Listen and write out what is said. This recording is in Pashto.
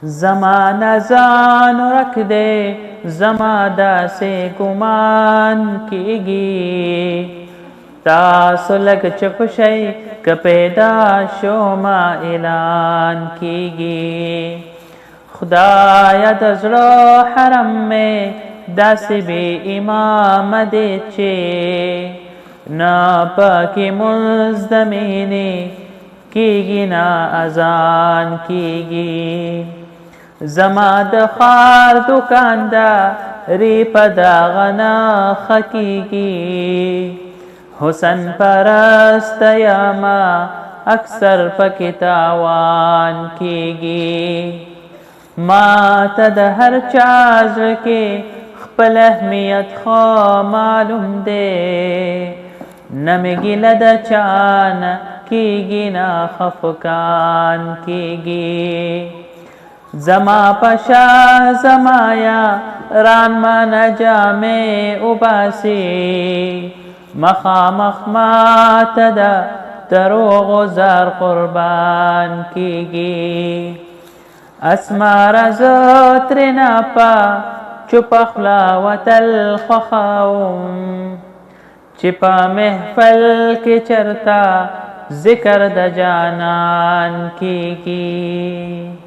زما ځان ورک دی زما داسې ګمان کیږي تاسو لږ چپ شئ که پیدا شوما اعلان کیږي خدایا د زړه حرم مې داسې بې امامه دی چې نه پکې مونځ د مینې کیږي نه اذان کیږي زما د خار دوکانداري په دغه نه ښه کیږي حسن پرست یما اکثر پکې تاوان کیږي ما ته د هر چا زړه کې خپل اهمیت خو معلوم دی نه مې ګیله د چا نه کیږي نه خفقان کیږي زما پشا زما یاران مانه جامې وباسي مخامخ ماته د دروغو زر قربان کیږي اسماره زه ترېنه په چوپه خوله وتل خوښوم چې په محفل کې چرته ذکر د جانان کیږي